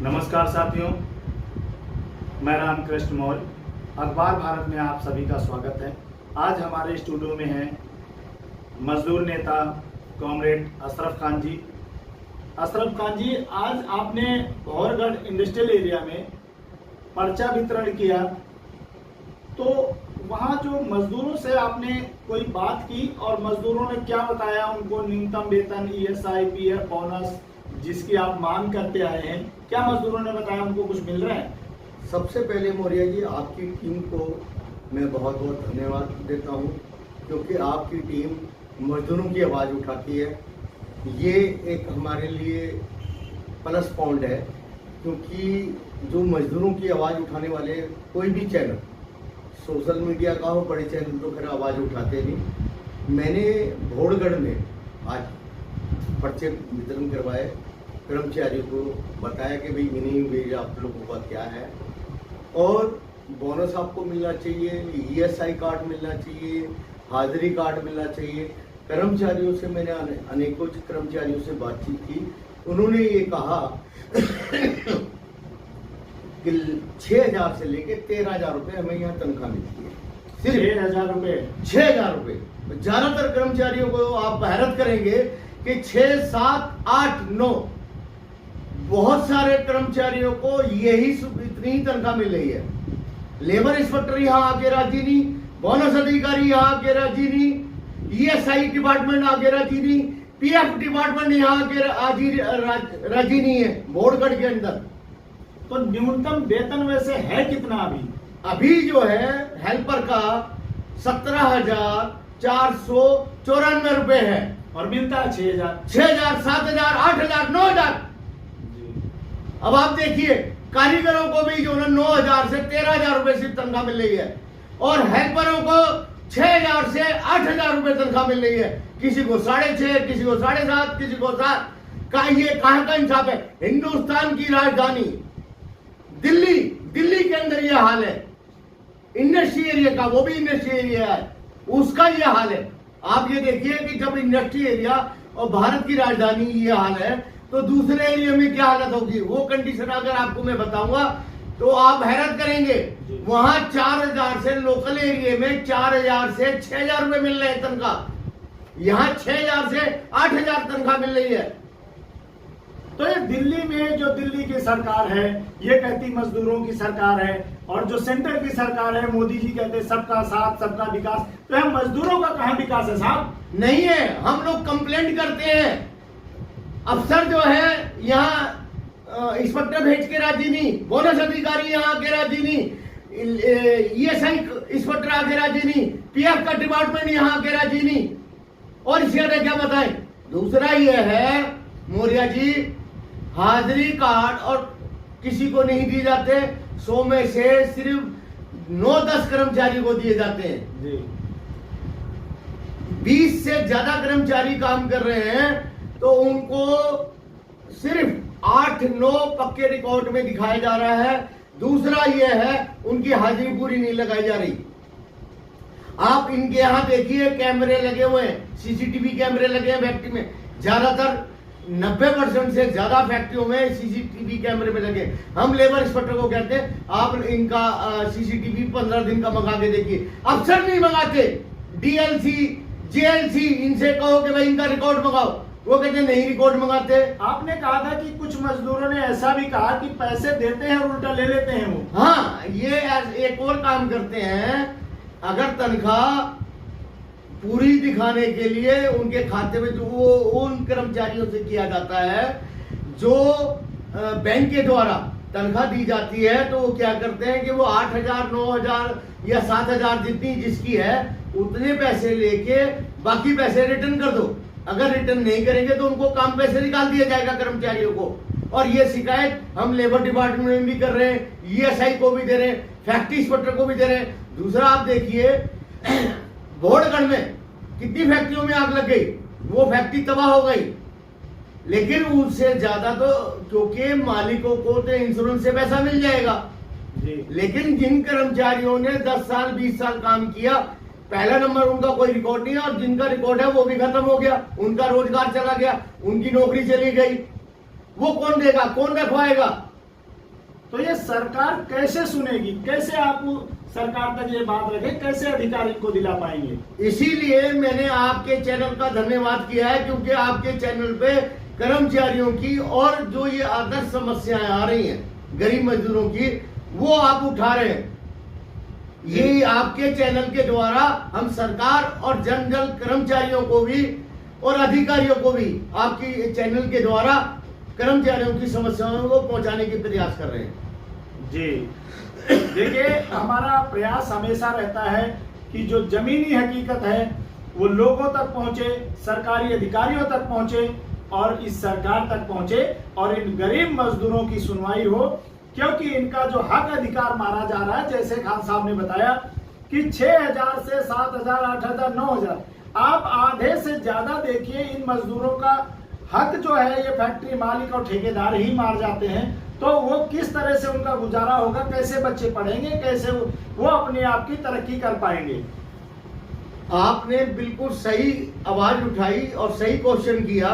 नमस्कार साथियों, मैं रामकृष्ण मौर्य। अखबार भारत में आप सभी का स्वागत है। आज हमारे स्टूडियो में हैं मजदूर नेता कॉमरेड अशरफ खान जी। अशरफ खान जी, आज आपने भौरगढ़ इंडस्ट्रियल एरिया में पर्चा वितरण किया, तो वहाँ जो मजदूरों से आपने कोई बात की और मजदूरों ने क्या बताया? उनको न्यूनतम वेतन, ESI, PF, बोनस जिसकी आप मांग करते आए हैं, क्या मजदूरों ने बताया? उनको कुछ मिल रहा है? सबसे पहले मौर्य जी, आपकी टीम को मैं बहुत बहुत धन्यवाद देता हूं, क्योंकि आपकी टीम मजदूरों की आवाज़ उठाती है। ये एक हमारे लिए प्लस पॉइंट है, क्योंकि जो मजदूरों की आवाज़ उठाने वाले कोई भी चैनल, सोशल मीडिया का हो, बड़े चैनल तो खैर आवाज़ उठाते नहीं। मैंने भौरगढ़ में आज पर्चे वितरण करवाए, कर्मचारियों को बताया कि भाई मिनिमम वेज आप लोगों का क्या है और बोनस आपको मिलना चाहिए, ESI कार्ड मिलना चाहिए, हाजिरी कार्ड मिलना चाहिए। कर्मचारियों से मैंने अनेकों कर्मचारियों से बातचीत की, उन्होंने ये कहा कि 6,000 से लेके 13,000 रुपये हमें यहाँ तनख्वाह मिलती है। सिर्फ 6,000 रुपये? 6,000 रुपये। ज्यादातर कर्मचारियों को आप हैरत करेंगे कि 6, 7, 8, 9 बहुत सारे कर्मचारियों को यही इतनी ही तनख्वाह मिल रही है। लेबर इंस्पेक्टर यहाँ आके राजी नहीं, बोनस अधिकारी यहाँ आके राजी नहीं, ESI डिपार्टमेंट आके राजी नहीं, PF डिपार्टमेंट यहाँ आके राजी नहीं है भौरगढ़ के अंदर। तो न्यूनतम वेतन वैसे है कितना अभी? अभी जो है हेल्पर का 17,494 रुपए है और मिलता है 6,000। 6,000, 7,000, 8,000, 9,000। अब आप देखिए, कारीगरों को भी जो है 9,000 से 13,000 रुपए सिर्फ तनख्वाह मिल रही है और हेल्परों को 6,000 से 8,000 रुपए तनख्वाह मिल रही है। किसी को 6.5, किसी को 7.5, किसी को 7 का। ये कहां का इंसाफ है? हिंदुस्तान की राजधानी दिल्ली के अंदर ये हाल है। इंडस्ट्री एरिया का, वो भी इंडस्ट्री एरिया है, उसका ये हाल है। आप ये देखिए कि जब इंडस्ट्री एरिया और भारत की राजधानी ये हाल है, तो दूसरे एरिया में क्या हालत होगी? वो कंडीशन अगर आपको मैं बताऊंगा तो आप हैरत करेंगे। वहां 4,000 से, लोकल एरिया में 4,000 से 6,000 रुपए मिल रहे हैं तनख्वाह, यहाँ 6,000 से 8,000 तनख्वाह मिल रही है। तो ये दिल्ली में जो दिल्ली की सरकार है, ये कहती मजदूरों की सरकार है, और जो सेंटर की सरकार है, मोदी जी कहते सबका साथ सबका विकास। तो हम मजदूरों का कहाँ विकास है साहब? नहीं है। हम लोग कंप्लेंट करते हैं, अफसर जो है यहाँ इंस्पेक्टर भेज के राजी नहीं, बोनस अधिकारी यहाँ आके राजी नहीं, ESI इंस्पेक्टर आके राजी नहीं, PF का डिपार्टमेंट यहाँ आके राजी नहीं। और इसके अंदर क्या बताएं? दूसरा ये है मौर्य जी, हाजिरी कार्ड और किसी को नहीं दिए जाते। 100 में से सिर्फ 9-10 कर्मचारी को दिए जाते हैं जी। 20 से ज्यादा कर्मचारी काम कर रहे हैं तो उनको सिर्फ 8-9 पक्के रिकॉर्ड में दिखाया जा रहा है। दूसरा यह है, उनकी हाजिरी पूरी नहीं लगाई जा रही। आप इनके यहां देखिए, कैमरे लगे हुए हैं, CCTV कैमरे लगे हैं फैक्ट्री में। ज्यादातर 90% से ज्यादा फैक्ट्रियों में CCTV कैमरे में लगे। हम लेबर इंस्पेक्टर को कहते हैं आप इनका CCTV 15 दिन का मंगा के देखिए। अफसर नहीं मंगाते, DLC, JLC, इनसे कहो कि भाई इनका रिकॉर्ड मंगाओ, वो कहते नहीं रिकॉर्ड मंगाते। आपने कहा था कि कुछ मजदूरों ने ऐसा भी कहा कि पैसे देते हैं और उल्टा ले लेते हैं वो। हाँ, ये एक और काम करते हैं। अगर तनख्वाह पूरी दिखाने के लिए उनके खाते में जो उन कर्मचारियों से किया जाता है जो बैंक के द्वारा तनख्वाह दी जाती है, तो वो क्या करते हैं कि वो 8,000, 9,000 या 7,000 जितनी जिसकी है उतने पैसे लेके बाकी पैसे रिटर्न कर दो। अगर रिटर्न नहीं करेंगे तो उनको काम पैसे निकाल दिया जाएगा कर्मचारियों को। और ये शिकायत हम लेबर डिपार्टमेंट में भी कर रहे हैं, ESI को भी दे रहे हैं, फैक्ट्री इंस्पेक्टर को भी दे रहे हैं। दूसरा आप देखिए, भौरगढ़ में कितनी फैक्ट्रियों में आग लग गई, वो फैक्ट्री तबाह हो गई। लेकिन उससे ज्यादा तो क्योंकि मालिकों को तो इंश्योरेंस से पैसा मिल जाएगा जी। लेकिन जिन कर्मचारियों ने 10 साल 20 साल काम किया, पहला नंबर उनका कोई रिकॉर्ड नहीं है, और जिनका रिकॉर्ड है वो भी खत्म हो गया, उनका रोजगार चला गया, उनकी नौकरी चली गई। वो कौन देगा, कौन रखवाएगा? तो ये सरकार कैसे सुनेगी, कैसे आप सरकार तक ये बात रखें, कैसे अधिकारी को दिला पाएंगे? इसीलिए मैंने आपके चैनल का धन्यवाद किया है, क्योंकि आपके चैनल पे कर्मचारियों की और जो ये आदर्श समस्याएं आ रही हैं गरीब मजदूरों की, वो आप उठा रहे हैं। ये आपके चैनल के द्वारा हम सरकार और जनरल कर्मचारियों को भी और अधिकारियों को भी आपकी चैनल के द्वारा कर्मचारियों की समस्याओं को पहुंचाने की प्रयास कर रहे हैं। जी देखिए, हमारा प्रयास हमेशा रहता है कि जो जमीनी हकीकत है वो लोगों तक पहुंचे, सरकारी अधिकारियों तक पहुंचे और इस सरकार तक पहुंचे और इन गरीब मजदूरों की सुनवाई हो, क्योंकि इनका जो हक अधिकार मारा जा रहा है, जैसे खान साहब ने बताया कि 6,000 से 7,000, 8,000, 9,000, आप आधे से ज्यादा देखिए इन मजदूरों का हक जो है ये फैक्ट्री मालिक और ठेकेदार ही मार जाते हैं। तो वो किस तरह से उनका गुजारा होगा, कैसे बच्चे पढ़ेंगे, कैसे वो अपने आप की तरक्की कर पाएंगे? आपने बिल्कुल सही आवाज उठाई और सही क्वेश्चन किया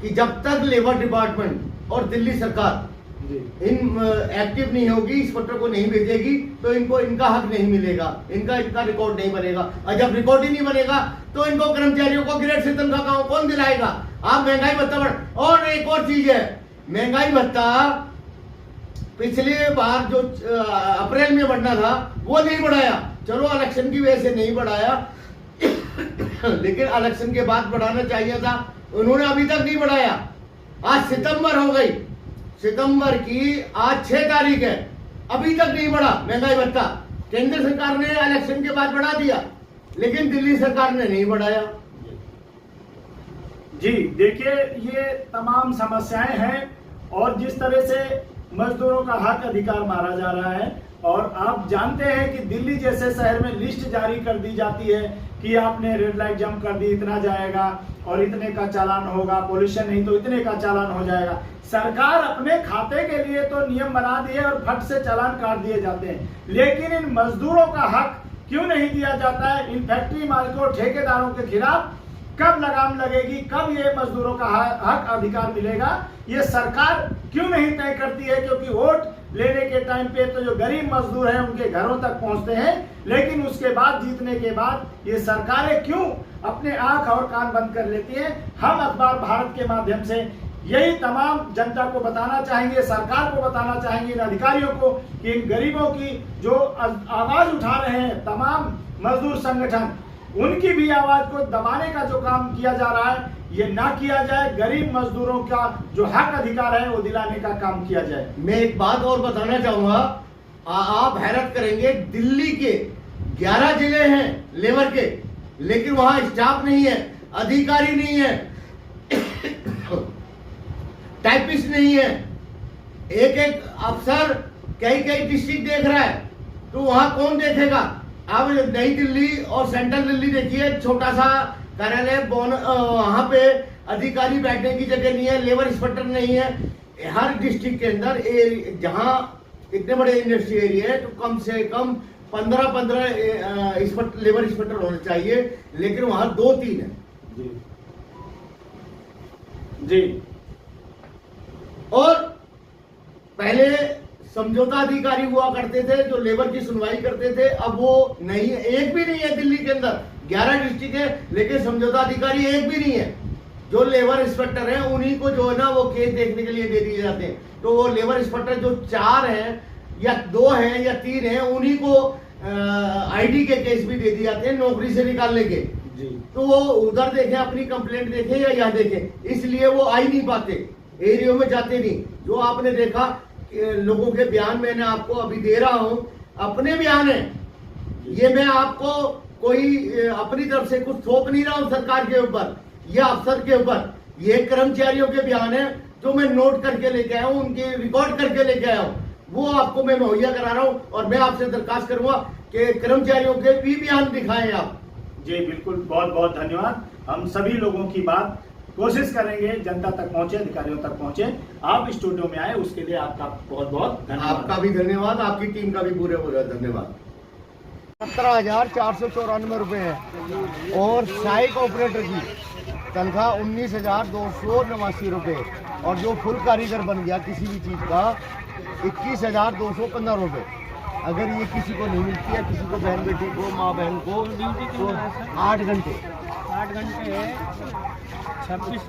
कि जब तक लेबर डिपार्टमेंट और दिल्ली सरकार इन एक्टिव नहीं होगी, इस पत्र को नहीं भेजेगी, तो इनको इनका हक नहीं मिलेगा, इनका रिकॉर्ड नहीं बनेगा। और जब रिकॉर्ड ही नहीं बनेगा तो इनको कर्मचारियों को ग्रेड से तनख्वाह कौन दिलाएगा? आप महंगाई भत्ता बढ़। और एक और चीज है, महंगाई भत्ता पिछले बार जो अप्रैल में बढ़ना था वो नहीं बढ़ाया। चलो इलेक्शन की वजह से नहीं बढ़ाया, लेकिन इलेक्शन के बाद बढ़ाना चाहिए था, उन्होंने अभी तक नहीं बढ़ाया। आज सितंबर हो गई, सितंबर की आज 6 तारीख है, अभी तक नहीं बढ़ा महंगाई भत्ता। केंद्र सरकार ने इलेक्शन के बाद बढ़ा दिया, लेकिन दिल्ली सरकार ने नहीं बढ़ाया। जी देखिए, ये तमाम समस्याएं हैं और जिस तरह से मजदूरों का हक अधिकार मारा जा रहा है, और आप जानते हैं कि दिल्ली जैसे शहर में लिस्ट जारी कर दी जाती है कि आपने रेड लाइट जंप कर दी, इतना जाएगा और इतने का चालान होगा, पोल्यूशन नहीं तो इतने का चालान हो जाएगा। सरकार अपने खाते के लिए तो नियम बना दिए और फट से चालान काट दिए जाते हैं, लेकिन इन मजदूरों का हक क्यों नहीं दिया जाता है? इन फैक्ट्री मालिकों ठेकेदारों के खिलाफ कब लगाम लगेगी, कब ये मजदूरों का हक अधिकार मिलेगा, ये सरकार क्यों नहीं तय करती है? क्योंकि वोट लेने के टाइम पे तो जो गरीब मजदूर हैं उनके घरों तक पहुंचते हैं, लेकिन उसके बाद जीतने के बाद ये सरकारें क्यों अपने आंख और कान बंद कर लेती हैं? हम अखबार भारत के माध्यम से यही तमाम जनता को बताना चाहेंगे, सरकार को बताना चाहेंगे, इन अधिकारियों को, कि इन गरीबों की जो आवाज उठा रहे हैं तमाम मजदूर संगठन, उनकी भी आवाज को दबाने का जो काम किया जा रहा है ये ना किया जाए। गरीब मजदूरों का जो हक अधिकार है वो दिलाने का काम किया जाए। मैं एक बात और बताना चाहूंगा, आप हैरत करेंगे, दिल्ली के 11 जिले हैं लेबर के, लेकिन वहां स्टाफ नहीं है, अधिकारी नहीं है, टाइपिस्ट नहीं है, एक एक अफसर कई कई डिस्ट्रिक्ट देख रहा है, तो वहां कौन देखेगा? अब नई दिल्ली और सेंट्रल दिल्ली देखिए, छोटा सा कार्यालय, वहां पे अधिकारी बैठने की जगह नहीं है, लेबर इंस्पेक्टर नहीं है। हर डिस्ट्रिक्ट के अंदर जहां इतने बड़े इंडस्ट्री एरिया है तो कम से कम 15 लेबर इंस्पेक्टर होने चाहिए, लेकिन वहां 2-3 है। जी और पहले समझौता अधिकारी हुआ करते थे जो लेबर की सुनवाई करते थे, अब वो नहीं है, एक भी नहीं है। दिल्ली के अंदर 11 डिस्ट्रिक्ट है, लेकिन समझौता अधिकारी एक भी नहीं है। जो लेबर इंस्पेक्टर हैं उन्हीं को जो है ना वो केस देखने के लिए दे दिए जाते हैं, तो वो लेबर इंस्पेक्टर जो 4 हैं या 2 हैं या 3 हैं, उन्हीं को आईडी के केस भी दे दिए जाते हैं नौकरी से निकालने के। जी तो वो उधर देखें, अपनी कंप्लेंट देखें या यहाँ देखें, इसलिए वो आ ही नहीं पाते, एरियो में जाते नहीं। जो आपने देखा लोगों के बयान मैंने आपको अभी दे रहा हूं, अपने बयान है ये, मैं आपको कोई अपनी तरफ से कुछ थोप नहीं रहा हूं सरकार के ऊपर या अफसर के ऊपर। ये कर्मचारियों के बयान है जो मैं नोट करके लेके आया हूं, उनके रिकॉर्ड करके लेके आया हूं, वो आपको मैं मुहैया करा रहा हूं। और मैं आपसे दरखास्त करूंगा कि कर्मचारियों के भी बयान दिखाएं आप। जी बिल्कुल, बहुत बहुत धन्यवाद। हम सभी लोगों की बात कोशिश करेंगे जनता तक पहुंचे, अधिकारियों तक पहुंचे। आप स्टूडियो में आए उसके लिए आपका बहुत बहुत धन्यवाद। आपका भी धन्यवाद, आपकी टीम का भी पूरे पूरा धन्यवाद। 17,494 रुपए है और साइक ऑपरेटर की तनख्वाह 19,289 रुपये, और जो फुल कारीगर बन गया किसी भी चीज़ का 21,215 रुपये। अगर ये किसी को नहीं मिलती है, किसी को बहन बेटी को, माँ बहन को, तो 8 घंटे 26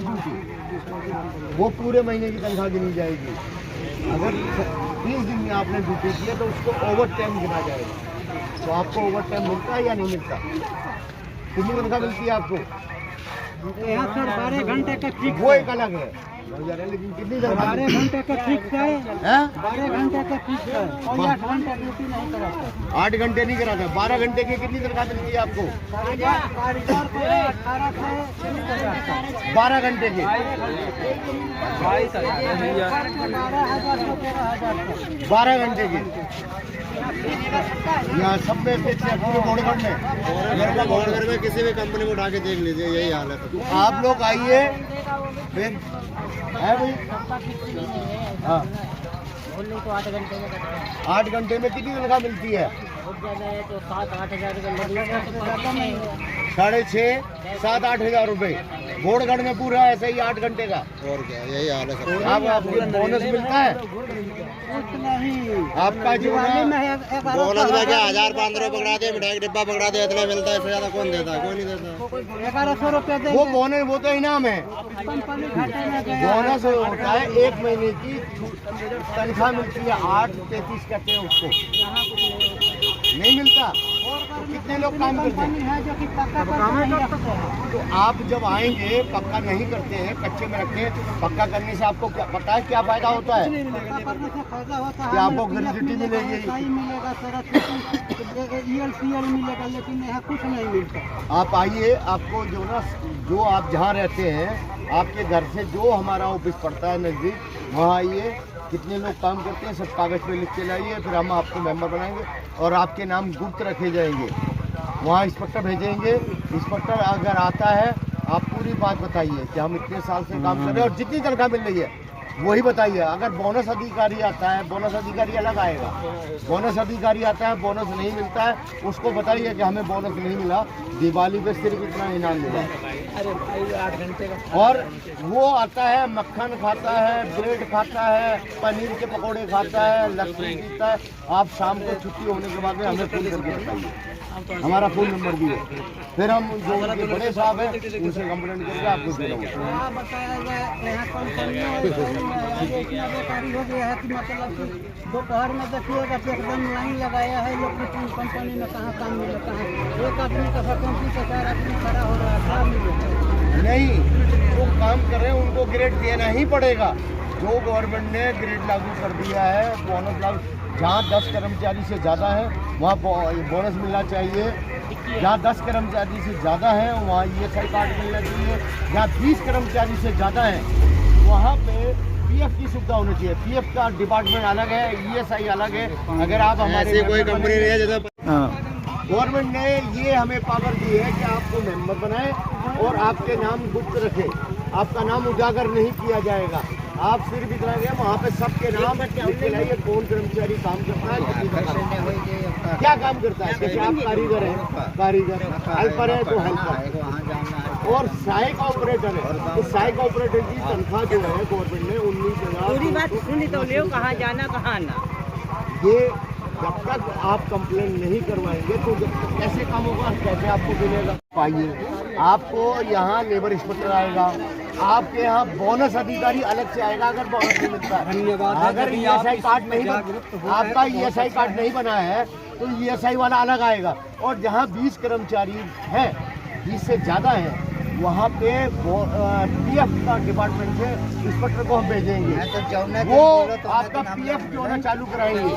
ड्यूटी, वो पूरे महीने की तनख्वाह गिनी जाएगी। अगर 30 दिन में आपने ड्यूटी की है तो उसको ओवर टाइम गिना जाएगा। तो आपको ओवर टाइम मिलता है या नहीं मिलता? कितनी तनख्वाह मिलती है आपको? यहाँ सर 12 घंटे का फिक्स वो एक अलग है, लेकिन कितनी तनख्वाह? 12 घंटे का फिक्स है, 12 घंटे का फिक्स है, और 8 घंटे ड्यूटी नहीं कराता। 8 घंटे नहीं कराता। 12 घंटे की कितनी तनख्वाह मिलती है आपको? कारीगर को 18 से 12 घंटे की 12 घंटे की। यहाँ सब में फिक्स है पूरे घोड़गढ़ में किसी भी कंपनी को उठा के देख लीजिए, यही हाल है। तो आप लोग आइए फिर है भाई। हाँ, तो 8 घंटे में 8 घंटे में कितनी तनख्वाह मिलती है? बहुत ज़्यादा है तो 7-8 हज़ार लगेगा, तो 6,500 7-8 हज़ार रुपये घोड़गढ़ में पूरा ऐसा ही 8 घंटे का। और क्या, यही हाल है। आपको बोनस मिलता है? कुछ नहीं। आपका जो है बोनस में क्या 1,000-1,500 पकड़ा दे, मिठाई का डिब्बा पकड़ा दे, इतना मिलता है। इससे ज्यादा कौन देता है? कोई नहीं देता। 1100 रुपये वो बोनस, वो तो इनाम है। कंपनी घाटे में गया। बोनस होता है 1 महीने की तनख्वाह मिलती है, 8-33 कहते हैं उसको, नहीं मिलता। तो कितने लोग काम करते हैं? है जो कि पक्का तो आप जब आएंगे, पक्का नहीं करते हैं, कच्चे में रखते हैं। पक्का करने से आपको क्या पता है क्या फायदा होता है? करने से फायदा होता है, कि आपको ग्रेजुटी मिलेगी, मिलेगा, सारा ELCL मिलेगा, लेकिन यहाँ कुछ नहीं मिलता। आप आइए, आपको जो ना, जो आप जहाँ रहते हैं, आपके घर से जो हमारा ऑफिस पड़ता है नज़दीक, वहाँ आइए। कितने लोग काम करते हैं सब कागज़ पे लिख के लाइए, फिर हम आपको मेंबर बनाएंगे और आपके नाम गुप्त रखे जाएंगे। वहाँ इंस्पेक्टर भेजेंगे। इंस्पेक्टर अगर आता है, आप पूरी बात बताइए कि हम इतने साल से काम कर रहे हैं और जितनी तनख्वाह मिल रही है वही बताइए। अगर बोनस अधिकारी आता है, बोनस अधिकारी अलग आएगा। बोनस अधिकारी आता है, बोनस नहीं मिलता है, उसको बताइए कि हमें बोनस नहीं मिला, दिवाली पे सिर्फ इतना इनाम मिला। अरे भाई 8 घंटे का। और वो आता है, मक्खन खाता है, ब्रेड खाता है, पनीर के पकौड़े खाता है, लस्सी पीता है। आप शाम को छुट्टी होने के बाद में हमें फ़ोन करके बताइए, हमारा फ़ोन नंबर भी है। फिर हम जो उनके बड़े साहब हैं उनसे कंप्लेंट करके आपको दे देंगे। इतना बेकारी हो गया है कि मतलब कि दोपहर में देखिएगा तो एकदम लाइन लगाया है लोग कंपनी में, कहाँ काम मिले, कहाँ एक आदमी का वैकेंसी पे 4 आदमी खड़ा हो रहा है, काम मिले नहीं। जो काम कर रहे हैं उनको ग्रेड देना ही पड़ेगा। जो गवर्नमेंट ने ग्रेड लागू कर दिया है, बोनस लागू, जहाँ 10 कर्मचारी से ज़्यादा है वहाँ बोनस मिलना चाहिए। जहाँ 10 कर्मचारी से ज़्यादा है वहाँ ESI कार्ड मिलना चाहिए। जहाँ 20 कर्मचारी से ज़्यादा है वहाँ पे PF की सुविधा होनी चाहिए। PF का डिपार्टमेंट अलग है, ESI अलग है। अगर आप हमारे कोई कंपनी नहीं है जैसे गवर्नमेंट ने ये हमें पावर दी है कि आपको मेंबर बनाए और आपके नाम गुप्त रखे, आपका नाम उजागर नहीं किया जाएगा। आप सिर्फ इतना गया वहाँ पे सबके नाम लिख के लाइए, कौन कर्मचारी काम करता है, क्या काम करता है। जैसे आप कारीगर हैं, कारीगर, हेल्पर है तो हेल्पर, और सहायक ऑपरेटर है तो सहायक ऑपरेटर की तनख्वाह जो है गवर्नमेंट ने 19,000 सुनी तो ले कहाँ जाना कहाँ आना। ये जब तक आप कंप्लेन नहीं करवाएंगे तो कैसे काम होगा, कैसे आपको मिलेगा? पाइए, आपको यहाँ लेबर इंस्पेक्टर आएगा, आपके यहाँ बोनस अधिकारी अलग से आएगा अगर बोनस नहीं मिलता है। अगर ESI कार्ड नहीं, आपका ESI कार्ड नहीं बना है तो ESI वाला अलग आएगा। और जहाँ 20 कर्मचारी हैं, 20 से ज़्यादा हैं, वहाँ पे PF का डिपार्टमेंट से इंस्पेक्टर को हम भेजेंगे। वो आपका PF जो है ना चालू कराएंगे।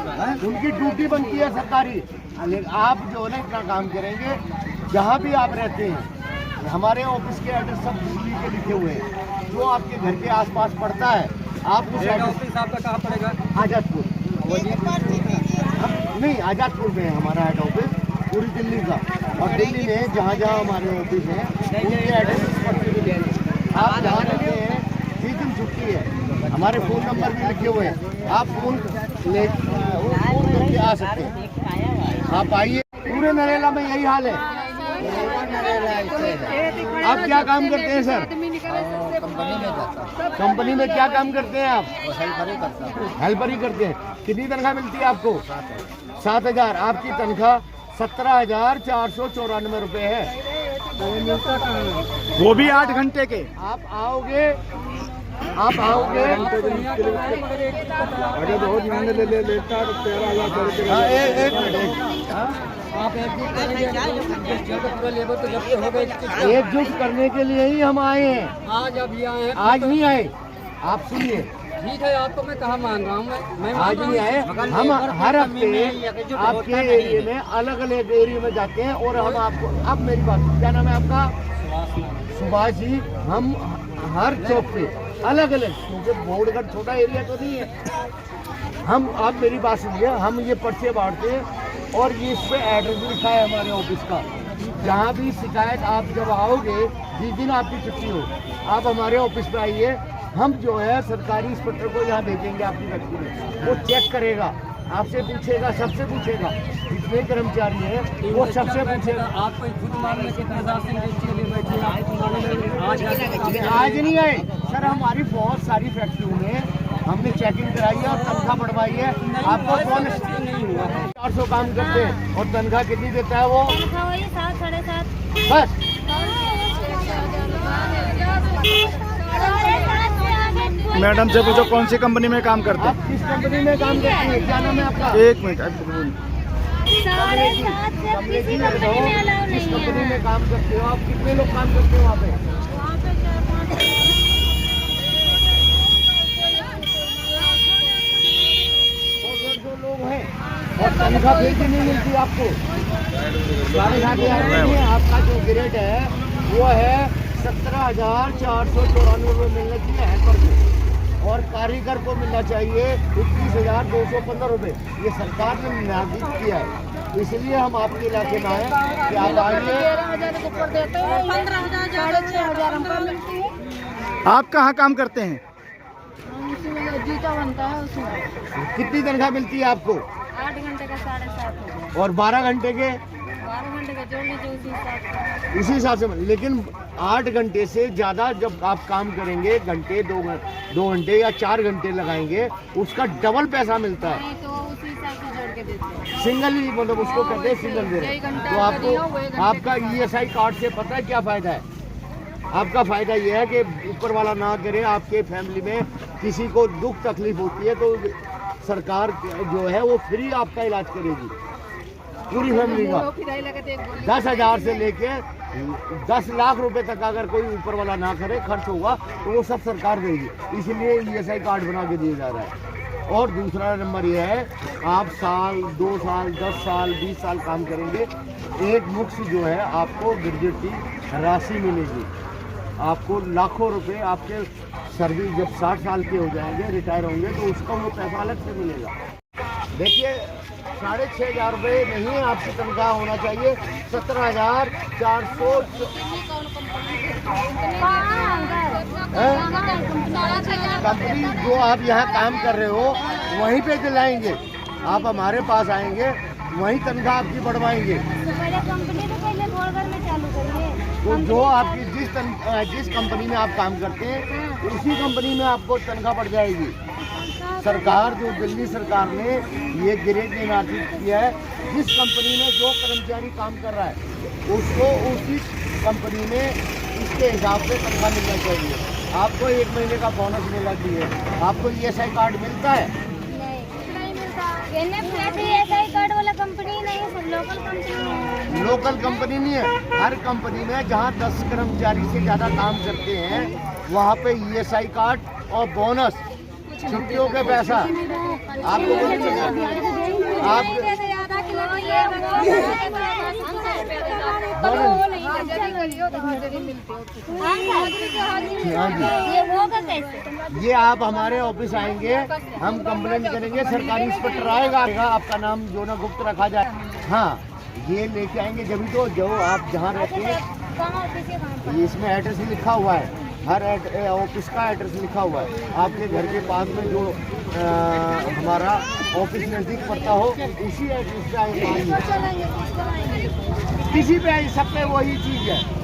उनकी ड्यूटी बनती है सरकारी। आप जो है ना इतना काम करेंगे, जहाँ भी आप रहते हैं, हमारे ऑफिस के एड्रेस सब दिल्ली के लिखे हुए हैं। जो आपके घर के आसपास पड़ता है, आप उस ऑफिस आपका कहाँ पड़ेगा? आज़ादपुर। नहीं, आज़ादपुर में है हमारा हेड ऑफिस पूरी दिल्ली का। और दिल्ली में जहाँ जहाँ हमारे ऑफिस हैं उनके एड्रेस आप जहाँ रहते हैं, 3 दिन छुट्टी है, हमारे फ़ोन नंबर भी लिखे हुए हैं। आप फ़ोन करके आ सकते हैं। आप आइए। पूरे नरेला में यही हाल है। आप क्या काम करते हैं सर? कंपनी में जाता कंपनी में क्या काम करते हैं आप? हेल्पर ही करता हूँ। हेल्पर ही करते हैं। कितनी तनख्वाह मिलती है आपको? 7,000। आपकी तनख्वाह 17,494 रुपए है। वो भी 8 घंटे के। आप आओगे हाँ, एक मिनट। आप एकजुट करने के लिए ही हम आए हैं। आज अभी आए हैं। आज नहीं आए, आप सुनिए। ठीक है, आपको मैं कहाँ मान रहा हूँ। मैं आज नहीं आए, हम हर हफ्ते आपके एरिया में अलग अलग एरिया में जाते हैं और हम आपको, अब मेरी बात, क्या नाम है आपका? सुभाष जी। हम हर चौक पे अलग अलग, क्योंकि बोर्डगढ़ छोटा एरिया तो नहीं है। हम, आप मेरी बात सुनिए, हम ये पर्चे बांटते हैं और ये इस पे एड्रेस भी लिखा है हमारे ऑफिस का। जहाँ भी शिकायत, आप जब आओगे, जिस दिन आपकी छुट्टी हो, आप हमारे ऑफिस पे आइए। हम जो है सरकारी इंस्पेक्टर को यहाँ भेजेंगे आपकी व्यक्ति में, वो चेक करेगा, आपसे पूछेगा, सबसे पूछेगा, जितने कर्मचारी हैं वो सबसे पूछेगा। आपको खुद मालूम कितने साल से के लिए बैठे आज नहीं आए सर, हमारी बहुत सारी फैक्ट्रियों में हमने चेकिंग कराई है और तनख्वाह बढ़वाई है। आपको कौन नहीं हुआ है। 400 काम करते हैं और तनख्वाह कितनी देता है वो? 7, 7.5। बस। मैडम से पूछो कौन सी कंपनी में काम करते आप किस कंपनी में काम करती हैं? क्या नाम है आपका? हैं? 1 मिनट। 7.5 से किसी कंपनी में अलाउ किस नहीं कंपनी है। में काम करते हो आप? कितने लोग काम करते हो वहाँ पे? वहाँ पे 4-5 100 लोग हैं और तनख्वाह फिर भी नहीं मिलती आपको। सारे आगे आपका जो ग्रेड है वो है 17,494 रुपये मिलना चाहिए हेल्पर को, और कारीगर को मिलना चाहिए 21,215 रुपये। ये सरकार ने निर्धारित किया है, इसलिए हम आपके इलाके में आए कि आप आइए। 15,000 आप कहाँ काम करते हैं? जीता बनता है उसमें। कितनी तनख्वाह मिलती है आपको? 8 घंटे का 7.5 और 12 घंटे के 12 घंटे का जोड़ लीजिए उसी हिसाब से। इसी हिसाब से। लेकिन 8 घंटे से ज़्यादा जब आप काम करेंगे, घंटे 2 घंटे या 4 घंटे लगाएंगे, उसका डबल पैसा मिलता है। नहीं तो उसी हिसाब से जोड़ के देते हैं। सिंगल ही, मतलब उसको कहते हैं सिंगल दे रहे हैं। तो आपको आपका ESI कार्ड से पता है क्या फ़ायदा है? आपका फ़ायदा ये है कि ऊपर वाला ना करे, आपके फैमिली में किसी को दुख तकलीफ होती है तो सरकार जो है वो फ्री आपका इलाज करेगी, पूरी फैमिली का। 10,000 से लेके 10 लाख रुपए तक अगर कोई ऊपर वाला ना करे, खर्च होगा तो वो सब सरकार देगी। इसलिए ESI कार्ड बना के दिया जा रहा है। और दूसरा नंबर ये है, आप साल, 2 साल, 10 साल, 20 साल काम करेंगे, एक मुश्त जो है आपको ग्रेजुएटी राशि मिलेगी। आपको लाखों रुपए, आपके सर्विस जब 60 साल के हो जाएंगे, रिटायर होंगे, तो उसका वो पैसा अलग से मिलेगा। देखिए 6,500 रुपये नहीं है आपकी तनख्वाह होना चाहिए, 17,400। कंपनी जो आप यहाँ काम कर रहे हो वहीं पे दिलाएंगे, आप हमारे पास आएंगे, वहीं तनख्वाह आपकी बढ़वाएंगे। पहले कंपनी तो पहले बोलकर में चालू करिए। तो जो आपकी जिस कंपनी में आप काम करते हैं उसी कंपनी में आपको तनख्वाह बढ़ जाएगी। सरकार, जो दिल्ली सरकार ने ये ग्रेड निर्धारित किया है, जिस कंपनी में जो कर्मचारी काम कर रहा है उसको उसी कंपनी में इसके हिसाब से तनख्वाह मिलना चाहिए। आपको 1 महीने का बोनस मिलना चाहिए। आपको ESI कार्ड मिलता है? नहीं मिलता। ESI कार्ड वाला कंपनी नहीं, सब लोकल कंपनी है। लोकल कंपनी नहीं है, हर कंपनी में जहाँ 10 कर्मचारी से ज़्यादा काम करते हैं वहाँ पे ESI कार्ड और बोनस, छुट्टियों के पैसा आपको आप ये आप हमारे ऑफिस आएंगे, हम कंप्लेंट करेंगे, सरकारी इंस्पेक्टर आएगा, आपका नाम जो ना गुप्त रखा जाए। हाँ, ये लेके आएंगे जब तो, जो आप जहाँ रहते हैं, इसमें एड्रेस लिखा हुआ है, हर ऑफिस का एड्रेस लिखा हुआ है। आपके घर के पास में जो हमारा ऑफिस नज़दीक पड़ता हो उसी एड्रेस पे आएंगे, किसी पे सब पे वही चीज़ है।